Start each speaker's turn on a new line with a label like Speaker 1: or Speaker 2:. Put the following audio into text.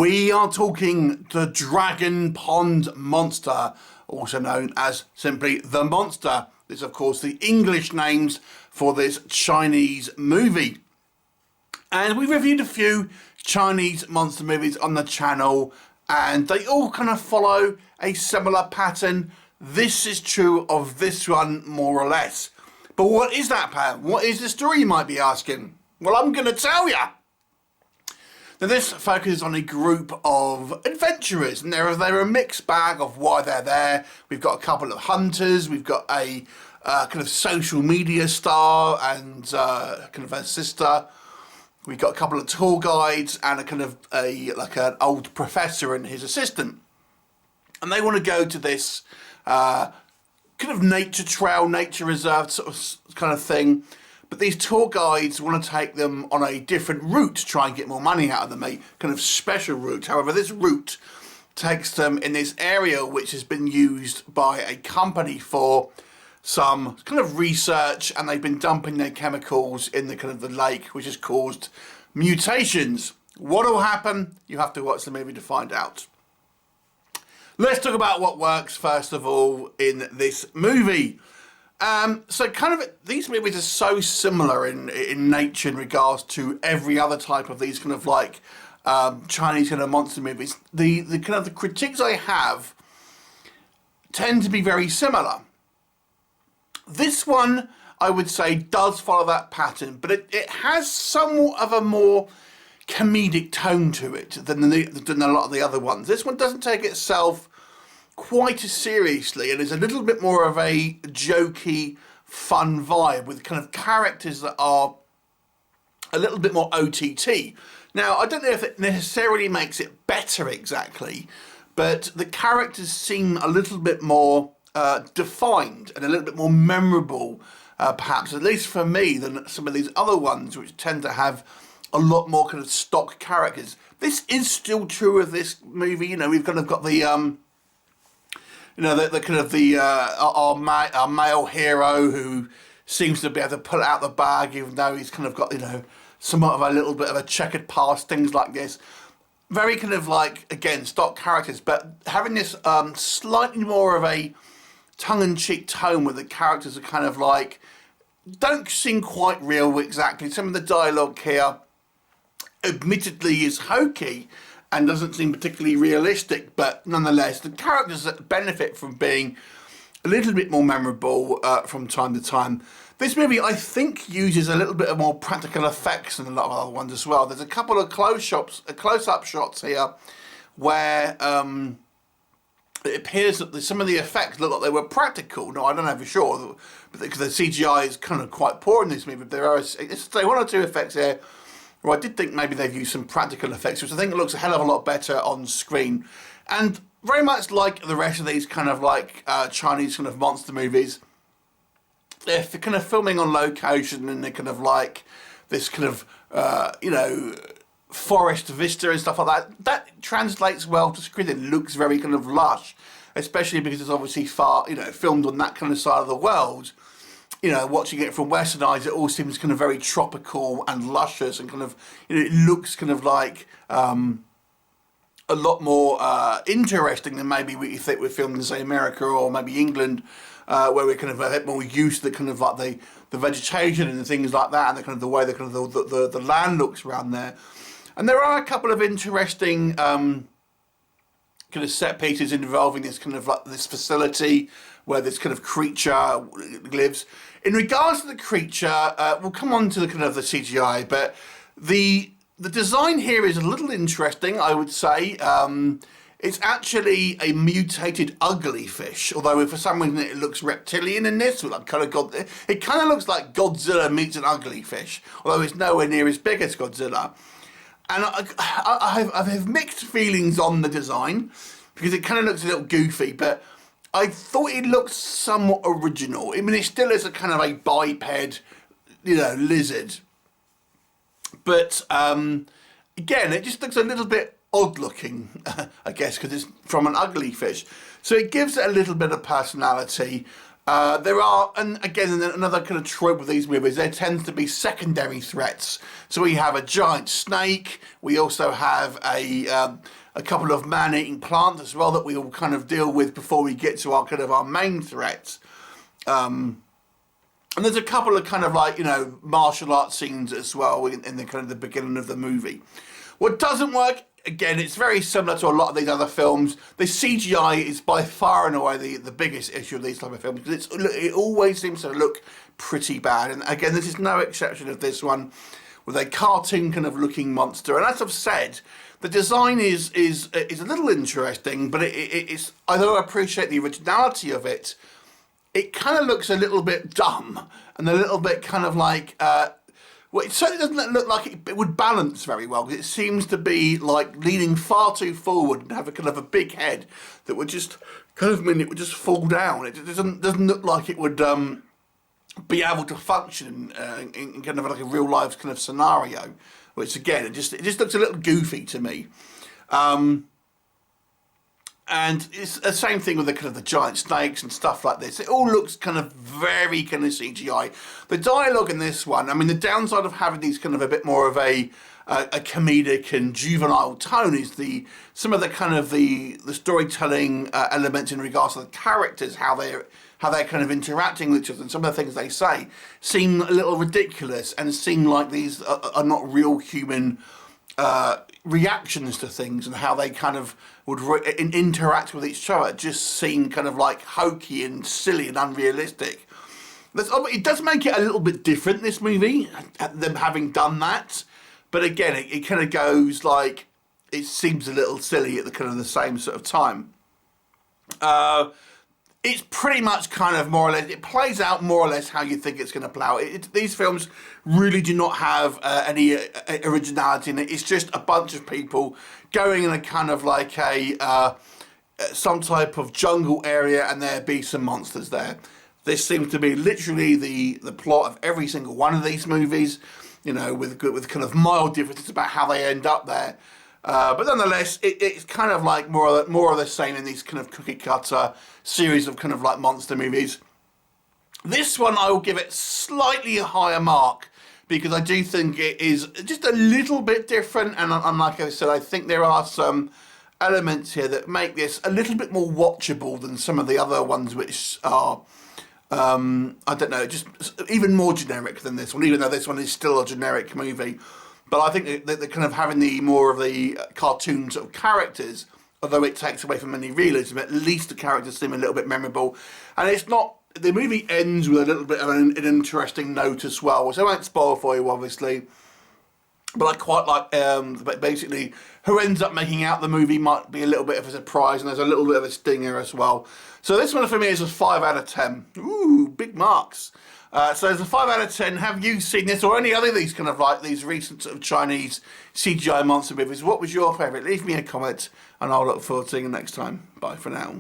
Speaker 1: We are talking the Dragon Pond Monster, also known as simply The Monster. This is, of course, the English names for this Chinese movie. And we reviewed a few Chinese monster movies on the channel, and they all kind of follow a similar pattern. This is true of this one, more or less. But what is that pattern? What is the story, you might be asking? Well, I'm going to tell you. Now, this focuses on a group of adventurers, and they're a mixed bag of why they're there. We've got a couple of hunters, we've got a kind of social media star and kind of her sister. We've got a couple of tour guides and a kind of like an old professor and his assistant. And they want to go to this kind of nature trail, nature reserve sort of kind of thing. But these tour guides want to take them on a different route to try and get more money out of them, a kind of special route. However, this route takes them in this area which has been used by a company for some kind of research, and they've been dumping their chemicals in the kind of the lake, which has caused mutations. What will happen? You have to watch the movie to find out. Let's talk about what works first of all in this movie. So kind of these movies are so similar in nature in regards to every other type of these kind of like Chinese kind of monster movies. The kind of the critiques I have tend to be very similar. This one, I would say, does follow that pattern, but it has somewhat of a more comedic tone to it than a lot of the other ones. This one doesn't take itself quite as seriously, and is a little bit more of a jokey, fun vibe with kind of characters that are a little bit more OTT. Now, I don't know if it necessarily makes it better exactly, but the characters seem a little bit more defined and a little bit more memorable, perhaps, at least for me, than some of these other ones, which tend to have a lot more kind of stock characters. This is still true of this movie. You know, we've kind of got the the kind of the our male hero who seems to be able to pull it out the bag, even though he's kind of got, you know, somewhat of a little bit of a checkered past, things like this. Very kind of like, again, stock characters, but having this slightly more of a tongue-in-cheek tone where the characters are kind of like, don't seem quite real exactly. Some of the dialogue here admittedly is hokey and doesn't seem particularly realistic, but nonetheless, the characters that benefit from being a little bit more memorable from time to time. This movie, I think, uses a little bit of more practical effects than a lot of other ones as well. There's a couple of close-up shots here where it appears that some of the effects look like they were practical. No, I don't know for sure, but because the CGI is kind of quite poor in this movie. But there are one or two effects here. Well, I did think maybe they've used some practical effects, which I think looks a hell of a lot better on screen. And very much like the rest of these kind of like Chinese kind of monster movies, they're kind of filming on location, and they're kind of like this kind of, forest vista and stuff like that. That translates well to screen. It looks very kind of lush, especially because it's obviously filmed on that kind of side of the world. You know, watching it from Western eyes, it all seems kind of very tropical and luscious, and kind of, you know, it looks kind of like a lot more interesting than maybe we think we're filmed in, say, America or maybe England, where we're kind of a bit more used to the kind of like the vegetation and things like that, and the kind of the way the kind of the land looks around there. And there are a couple of interesting kind of set pieces involving this kind of like this facility where this kind of creature lives. In regards to the creature, we'll come on to the kind of the CGI, but the design here is a little interesting, I would say. It's actually a mutated ugly fish, although for some reason it looks reptilian in this. It kind of looks like Godzilla meets an ugly fish, although it's nowhere near as big as Godzilla. And I have mixed feelings on the design, because it kind of looks a little goofy, but I thought it looked somewhat original. I mean, it still is a kind of a biped, lizard. But, again, it just looks a little bit odd looking, I guess, because it's from an ugly fish. So it gives it a little bit of personality. There are, and again, another kind of trope of these movies, there tends to be secondary threats. So we have a giant snake, we also have a couple of man-eating plants as well that we all kind of deal with before we get to our kind of our main threats. And there's a couple of kind of like, you know, martial arts scenes as well in the kind of the beginning of the movie. What doesn't work, again, it's very similar to a lot of these other films. The CGI is by far and away the biggest issue of these type of films, because it always seems to look pretty bad. And again, this is no exception of this one, with a cartoon kind of looking monster. And as I've said, the design is a little interesting, but it's, although I appreciate the originality of it, it kind of looks a little bit dumb and a little bit kind of like, well, it certainly doesn't look like it would balance very well, because it seems to be like leaning far too forward and have a kind of a big head that would just kind of mean it would just fall down. It doesn't look like it would be able to function in kind of like a real life kind of scenario, which again, it just looks a little goofy to me. And it's the same thing with the kind of the giant snakes and stuff like this. It all looks kind of very kind of CGI. The dialogue in this one, I mean, the downside of having these kind of a bit more of a comedic and juvenile tone is some of the kind of the storytelling elements in regards to the characters, how they're kind of interacting with each other, and some of the things they say seem a little ridiculous and seem like these are not real human reactions to things, and how they kind of would interact with each other just seem kind of like hokey and silly and unrealistic. It does make it a little bit different, this movie, them having done that, but again, it kind of goes like, it seems a little silly at the kind of the same sort of time. It's pretty much kind of more or less, it plays out more or less how you think it's going to play out. These films really do not have any originality in it. It's just a bunch of people going in a kind of like some type of jungle area, and there be some monsters there. This seems to be literally the plot of every single one of these movies, you know, with kind of mild differences about how they end up there. But nonetheless, it's kind of like more of the same in these kind of cookie cutter series of kind of like monster movies. This one I will give it slightly a higher mark, because I do think it is just a little bit different, and like I said, I think there are some elements here that make this a little bit more watchable than some of the other ones, which are, I don't know, just even more generic than this one, even though this one is still a generic movie. But I think that they're kind of having more of the cartoon sort of characters, although it takes away from any realism, at least the characters seem a little bit memorable. And it's not, the movie ends with a little bit of an interesting note as well, which I won't spoil for you, obviously. But I quite like, basically, who ends up making out the movie might be a little bit of a surprise, and there's a little bit of a stinger as well. So this one for me is a 5 out of 10. Ooh, big marks. So as a 5 out of 10, have you seen this or any other of these kind of like these recent sort of Chinese CGI monster movies? What was your favourite? Leave me a comment and I'll look forward to seeing you next time. Bye for now.